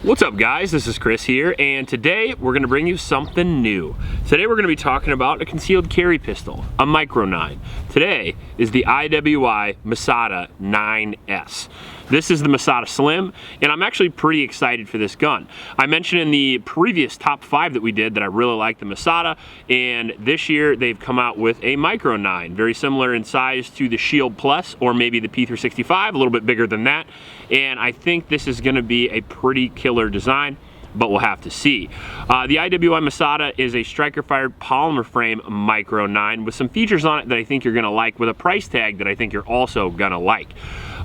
What's up guys, this is Chris here, and today we're going to bring you something new. Today we're going to be talking about a concealed carry pistol, a Micro 9. Today is the IWI Masada 9S. This is the Masada Slim, and I'm actually pretty excited for this gun. I mentioned in the previous top 5 that we did that I really like the Masada, and this year they've come out with a Micro 9, very similar in size to the Shield Plus or maybe the P365, a little bit bigger than that, and I think this is going to be a pretty killer design, but we'll have to see. The IWI Masada is a striker-fired polymer frame Micro 9 with some features on it that I think you're gonna like, with a price tag that I think you're also gonna like.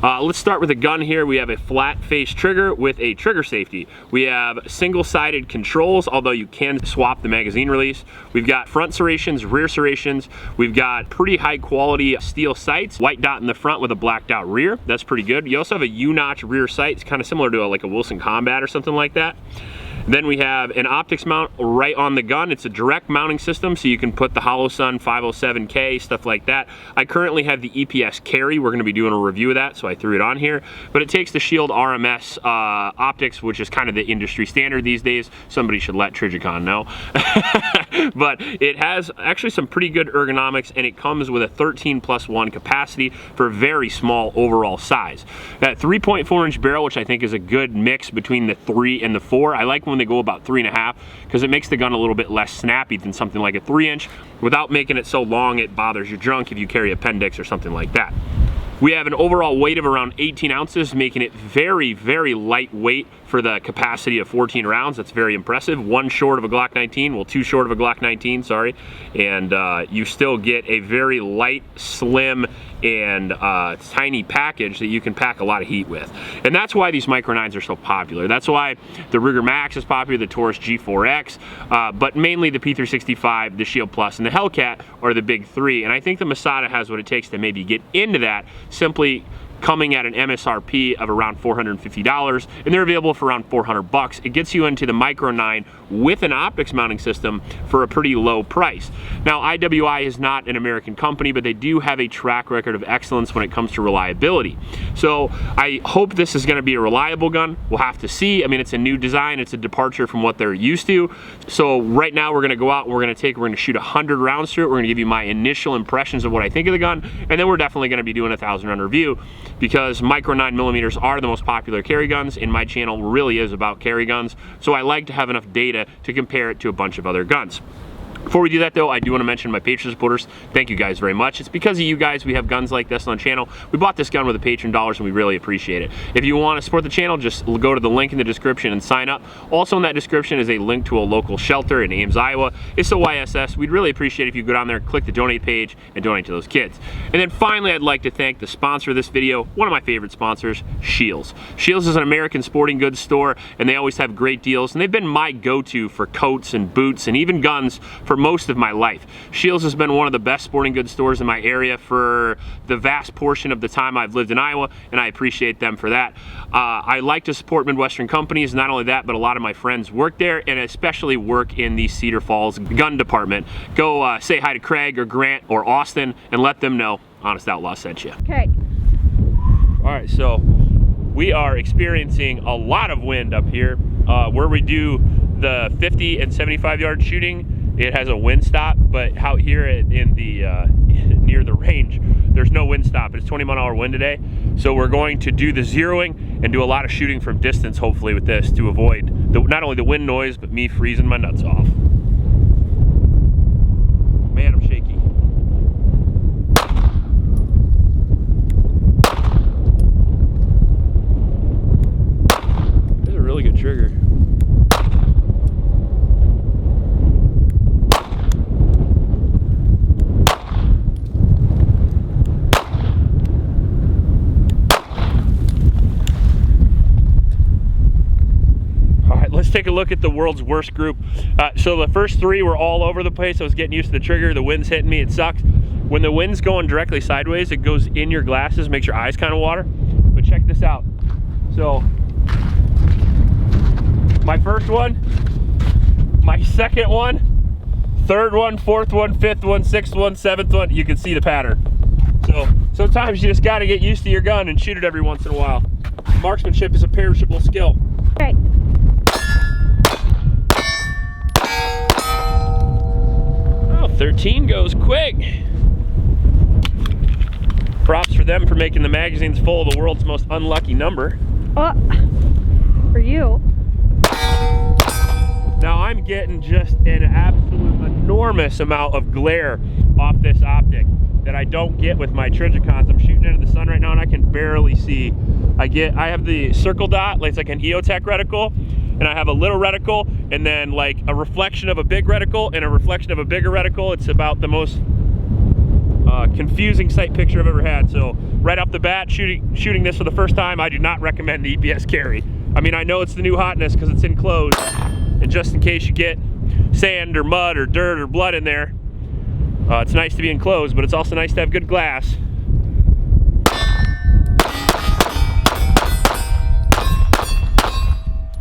Let's start with the gun here. We have a flat face trigger with a trigger safety. We have single-sided controls, although you can swap the magazine release. We've got front serrations, rear serrations. We've got pretty high quality steel sights, white dot in the front with a blacked out rear. That's pretty good. You also have a U-notch rear sight. It's kind of similar to like a Wilson Combat or something like that. Then we have an optics mount right on the gun. It's a direct mounting system, so you can put the HoloSun 507K, stuff like that. I currently have the EPS carry. We're gonna be doing a review of that, so I threw it on here. But it takes the Shield RMS optics, which is kind of the industry standard these days. Somebody should let Trijicon know. But it has actually some pretty good ergonomics, and it comes with a 13+1 capacity for a very small overall size. That 3.4-inch barrel, which I think is a good mix between the 3 and the 4. I like when they go about 3.5 because it makes the gun a little bit less snappy than something like a 3-inch without making it so long it bothers your junk if you carry appendix or something like that. We have an overall weight of around 18 ounces, making it very, very lightweight for the capacity of 14 rounds. That's very impressive. One short of a Glock 19, well, 2 short of a Glock 19, sorry. And you still get a very light, slim, and tiny package that you can pack a lot of heat with. And that's why these Micro 9s are so popular. That's why the Ruger Max is popular, the Taurus G4X, but mainly the P365, the Shield Plus, and the Hellcat are the big 3. And I think the Masada has what it takes to maybe get into that, simply coming at an MSRP of around $450, and they're available for around 400 bucks. It gets you into the Micro 9 with an optics mounting system for a pretty low price. Now, IWI is not an American company, but they do have a track record of excellence when it comes to reliability. So I hope this is gonna be a reliable gun. We'll have to see. I mean, it's a new design. It's a departure from what they're used to. So right now we're gonna go out and we're gonna shoot 100 rounds through it. We're gonna give you my initial impressions of what I think of the gun, and then we're definitely gonna be doing a 1,000 round review, because Micro 9mm are the most popular carry guns, and my channel really is about carry guns, so I like to have enough data to compare it to a bunch of other guns. Before we do that though, I do want to mention my Patreon supporters. Thank you guys very much. It's because of you guys we have guns like this on the channel. We bought this gun with the Patreon dollars, and we really appreciate it. If you want to support the channel, just go to the link in the description and sign up. Also in that description is a link to a local shelter in Ames, Iowa. It's the YSS. We'd really appreciate it if you go down there, click the donate page, and donate to those kids. And then finally, I'd like to thank the sponsor of this video, one of my favorite sponsors, Scheels. Scheels is an American sporting goods store, and they always have great deals, and they've been my go-to for coats and boots and even guns for most of my life. Scheels has been one of the best sporting goods stores in my area for the vast portion of the time I've lived in Iowa, and I appreciate them for that. I like to support Midwestern companies. Not only that, but a lot of my friends work there, and especially work in the Cedar Falls gun department. Go say hi to Craig or Grant or Austin and let them know Honest Outlaw sent you. Okay. All right, so we are experiencing a lot of wind up here. Where we do the 50 and 75 yard shooting, it has a wind stop, but out here in the near the range, there's no wind stop. It's 20-mile-an-hour wind today, so we're going to do the zeroing and do a lot of shooting from distance, hopefully, with this, to avoid not only the wind noise, but me freezing my nuts off. Man, I'm shaky. This is a really good trigger. Let's take a look at the world's worst group. So the first 3 were all over the place. I was getting used to the trigger. The wind's hitting me. It sucks. When the wind's going directly sideways, it goes in your glasses, makes your eyes kind of water. But check this out. So my first one, my second one, third one, fourth one, fifth one, sixth one, seventh one, you can see the pattern. So sometimes you just got to get used to your gun and shoot it every once in a while. Marksmanship is a perishable skill. Okay. 13 goes quick. Props for them for making the magazines full of the world's most unlucky number. For you. Now I'm getting just an absolute enormous amount of glare off this optic that I don't get with my Trigicons. I'm shooting into the sun right now and I can barely see. I have the circle dot, it's like an EOTech reticle, and I have a little reticle, and then like a reflection of a big reticle and a reflection of a bigger reticle. It's about the most confusing sight picture I've ever had. So right off the bat, shooting this for the first time, I do not recommend the EPS carry. I mean, I know it's the new hotness because it's enclosed, and just in case you get sand or mud or dirt or blood in there, it's nice to be enclosed, but it's also nice to have good glass.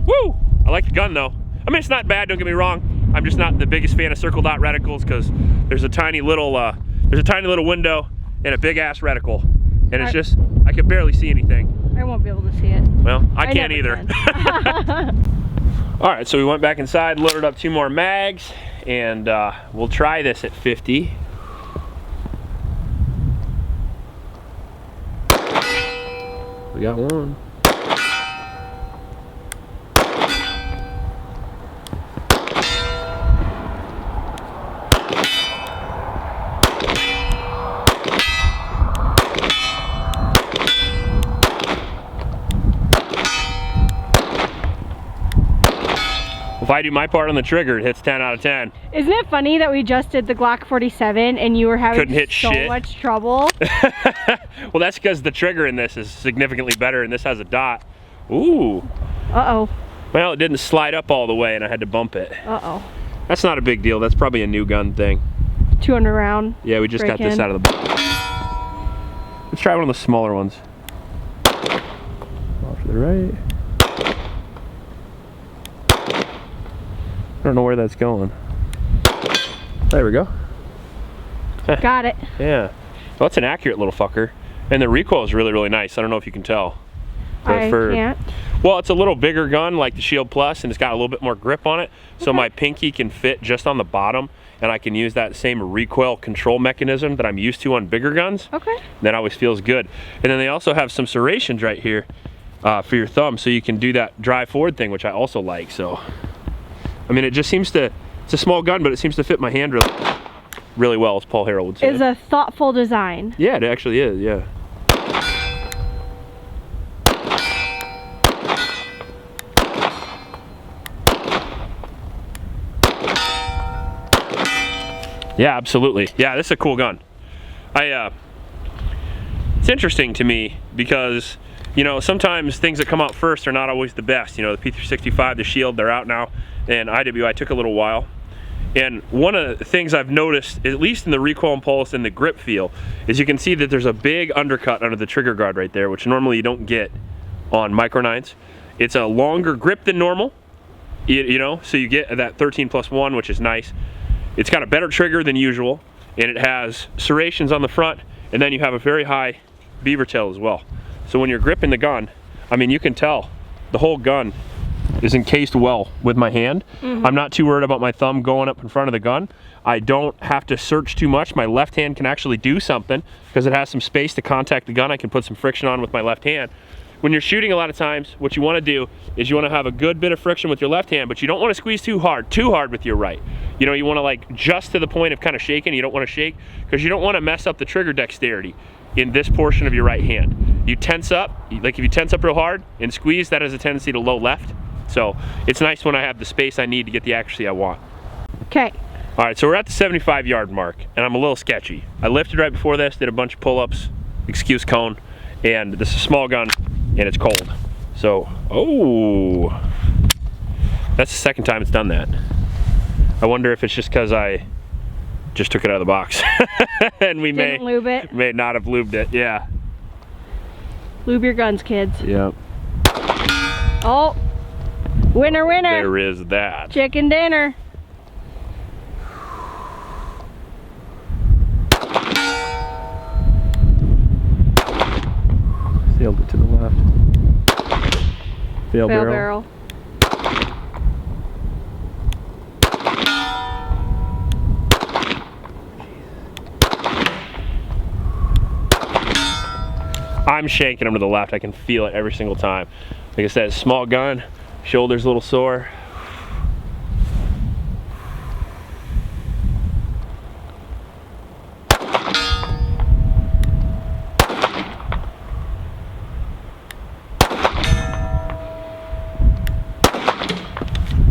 Woo! I like the gun though. I mean, it's not bad, don't get me wrong. I'm just not the biggest fan of circle dot reticles because there's a tiny little window and a big ass reticle, and it's just, I can barely see anything. I won't be able to see it. Well, I can't either. All right, so we went back inside, loaded up 2 more mags, and we'll try this at 50. We got one. If I do my part on the trigger, it hits 10 out of 10. Isn't it funny that we just did the Glock 47 and you were having so much trouble? Well, that's because the trigger in this is significantly better, and this has a dot. Ooh. Uh-oh. Well, it didn't slide up all the way, and I had to bump it. Uh-oh. That's not a big deal. That's probably a new gun thing. 200 round. Yeah, we just got this out of the box. Let's try one of the smaller ones. Off to the right. I don't know where that's going. There we go. Got it. Yeah. Well, it's an accurate little fucker. And the recoil is really, really nice. I don't know if you can tell. I can't. Well, it's a little bigger gun like the Shield Plus, and it's got a little bit more grip on it. So my pinky can fit just on the bottom, and I can use that same recoil control mechanism that I'm used to on bigger guns. Okay. That always feels good. And then they also have some serrations right here for your thumb, so you can do that drive forward thing, which I also like. So, I mean, it just seems to, it's a small gun, but it seems to fit my hand really well, as Paul Harrell would say. It's a thoughtful design. Yeah, it actually is, yeah. Yeah, absolutely. Yeah, this is a cool gun. It's interesting to me because, you know, sometimes things that come out first are not always the best. You know, the P365, the Shield, they're out now, and IWI took a little while. And one of the things I've noticed, at least in the recoil and pulse and the grip feel, is you can see that there's a big undercut under the trigger guard right there, which normally you don't get on Micro 9s. It's a longer grip than normal, you know, so you get that 13+1, which is nice. It's got a better trigger than usual, and it has serrations on the front, and then you have a very high beaver tail as well. So when you're gripping the gun, I mean, you can tell the whole gun is encased well with my hand. I'm not too worried about my thumb going up in front of the gun. I don't have to search too much. My left hand can actually do something because it has some space to contact the gun. I can put some friction on with my left hand. When you're shooting, a lot of times, what you want to do is you want to have a good bit of friction with your left hand, but you don't want to squeeze too hard with your right. You know, you want to like just to the point of kind of shaking. You don't want to shake because you don't want to mess up the trigger dexterity in this portion of your right hand. You tense up, like if you tense up real hard and squeeze, that has a tendency to low left. So it's nice when I have the space I need to get the accuracy I want. Okay. All right, so we're at the 75-yard mark, and I'm a little sketchy. I lifted right before this, did a bunch of pull-ups, excuse cone, and this is a small gun, and it's cold. So, oh, that's the second time it's done that. I wonder if it's just because I just took it out of the box. And we Didn't lube it. may not have lubed it, yeah. Lube your guns, kids. Yep. Oh, winner, winner. There is that. Chicken dinner. Sailed it to the left. Fail barrel. I'm shanking them to the left. I can feel it every single time. Like I said, small gun, shoulder's a little sore.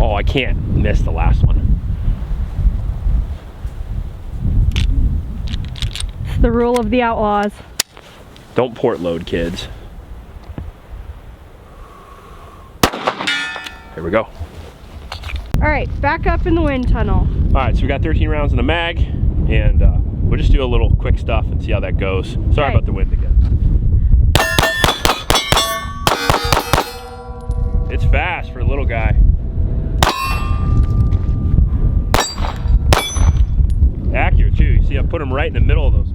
Oh, I can't miss the last one. It's the rule of the Outlaws. Don't port load, kids. Here we go. All right, back up in the wind tunnel. All right, so we got 13 rounds in the mag, and we'll just do a little quick stuff and see how that goes. Sorry about the wind again. It's fast for a little guy. Accurate too. You see, I put them right in the middle of those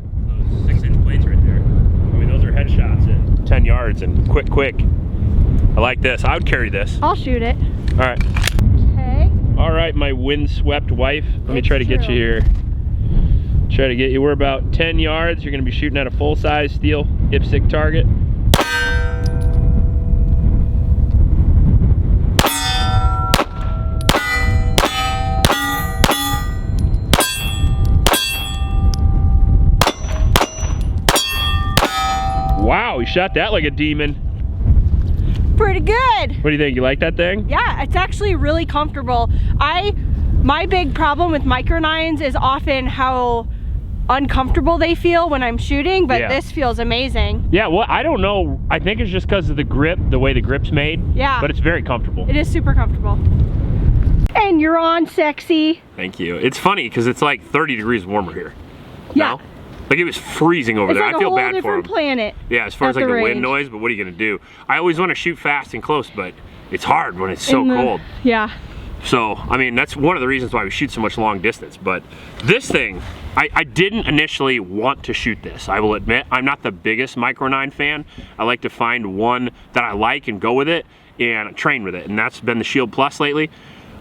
6-inch plates right there. I mean, those are headshots at 10 yards and quick. I like this. I would carry this. I'll shoot it. All right. Okay. All right, my windswept wife. Let me try to get you here. Try to get you. We're about 10 yards. You're going to be shooting at a full-size steel IPSC target. Wow, he shot that like a demon. Pretty good. What do you think? You like that thing? Yeah, it's actually really comfortable. My big problem with micro 9s is often how uncomfortable they feel when I'm shooting, but this feels amazing. Yeah, well, I don't know. I think it's just because of the grip, the way the grip's made. Yeah. But it's very comfortable. It is super comfortable. And you're on, sexy. Thank you. It's funny because it's like 30 degrees warmer here. Yeah. Now. Like it was freezing over there. Like I feel bad for him. It's a whole different planet. Yeah, as far as like the wind noise, but what are you gonna do? I always want to shoot fast and close, but it's hard when it's so cold. Yeah. So, I mean, that's one of the reasons why we shoot so much long distance. But this thing, I didn't initially want to shoot this. I will admit, I'm not the biggest Micro 9 fan. I like to find one that I like and go with it and train with it. And that's been the Shield Plus lately.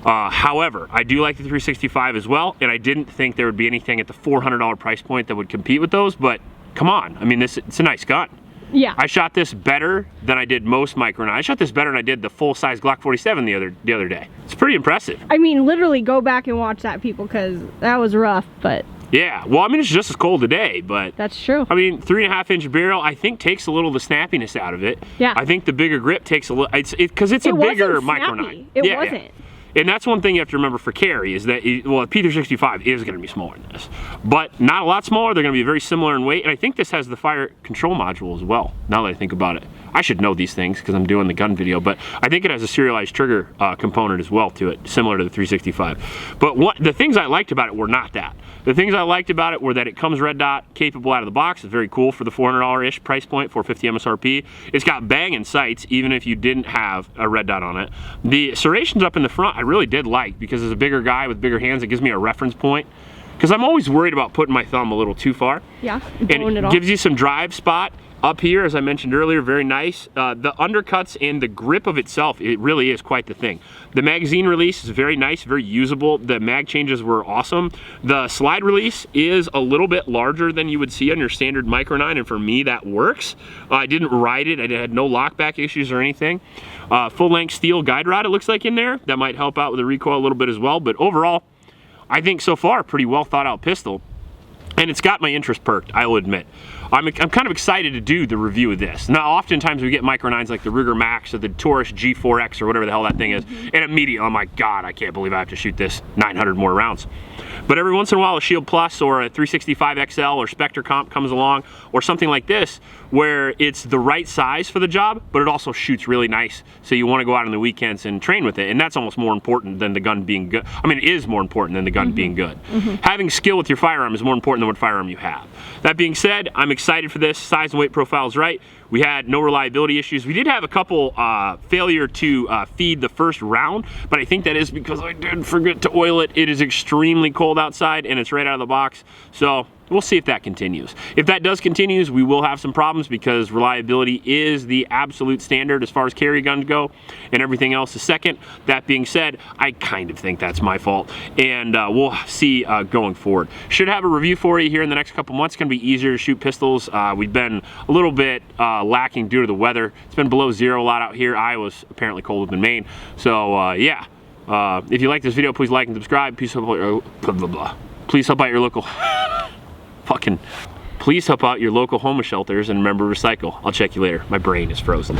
However, I do like the 365 as well, and I didn't think there would be anything at the $400 price point that would compete with those, but come on. I mean, it's a nice gun. Yeah. I shot this better than I did most Micro 9. I shot this better than I did the full-size Glock 47 the other day. It's pretty impressive. I mean, literally go back and watch that, people, because that was rough, but... Yeah, well, I mean, it's just as cold today, but... That's true. I mean, 3.5-inch barrel, I think, takes a little of the snappiness out of it. Yeah. I think the bigger grip takes a little... Because it's a bigger Micro 9. It wasn't. Yeah. And that's one thing you have to remember for carry is that, well, a P365 is going to be smaller than this, but not a lot smaller. They're going to be very similar in weight, and I think this has the fire control module as well, now that I think about it. I should know these things because I'm doing the gun video, but I think it has a serialized trigger component as well to it, similar to the 365. But the things I liked about it were not that. The things I liked about it were that it comes red dot capable out of the box. It's very cool for the $400-ish price point, $450 MSRP. It's got banging sights, even if you didn't have a red dot on it. The serrations up in the front, I really did like, because as a bigger guy with bigger hands, it gives me a reference point. Because I'm always worried about putting my thumb a little too far. Yeah, and it gives you some drive spot. Up here, as I mentioned earlier, very nice. The undercuts and the grip of itself, it really is quite the thing. The magazine release is very nice, very usable. The mag changes were awesome. The slide release is a little bit larger than you would see on your standard Micro 9, and for me, that works. I didn't ride it. I had no lockback issues or anything. Full-length steel guide rod, it looks like, in there. That might help out with the recoil a little bit as well, but overall, I think so far, pretty well thought out pistol. And it's got my interest perked, I will admit. I'm kind of excited to do the review of this. Now, oftentimes we get Micro 9s like the Ruger Max or the Taurus G4X or whatever the hell that thing is, and immediately, oh my God, I can't believe I have to shoot this 900 more rounds. But every once in a while, a Shield Plus or a 365 XL or Spectre Comp comes along, or something like this, where it's the right size for the job, but it also shoots really nice. So you want to go out on the weekends and train with it, and that's almost more important than the gun being good. I mean, it is more important than the gun being good. Having skill with your firearm is more important than what firearm you have. That being said, I'm excited for this. Size and weight profile is right. We had no reliability issues. We did have a couple failure to feed the first round, but I think that is because I did forget to oil it. It is extremely cold outside and it's right out of the box. So we'll see if that continues. If that does continue, we will have some problems because reliability is the absolute standard as far as carry guns go, and everything else is second. That being said, I kind of think that's my fault, and we'll see going forward. Should have a review for you here in the next couple months. It's going to be easier to shoot pistols. We've been a little bit lacking due to the weather. It's been below zero a lot out here. Iowa's apparently colder than Maine. So yeah, if you like this video, please like and subscribe. Please help out your please help out your local please help out your local homeless shelters, and remember to recycle. I'll check you later. My brain is frozen.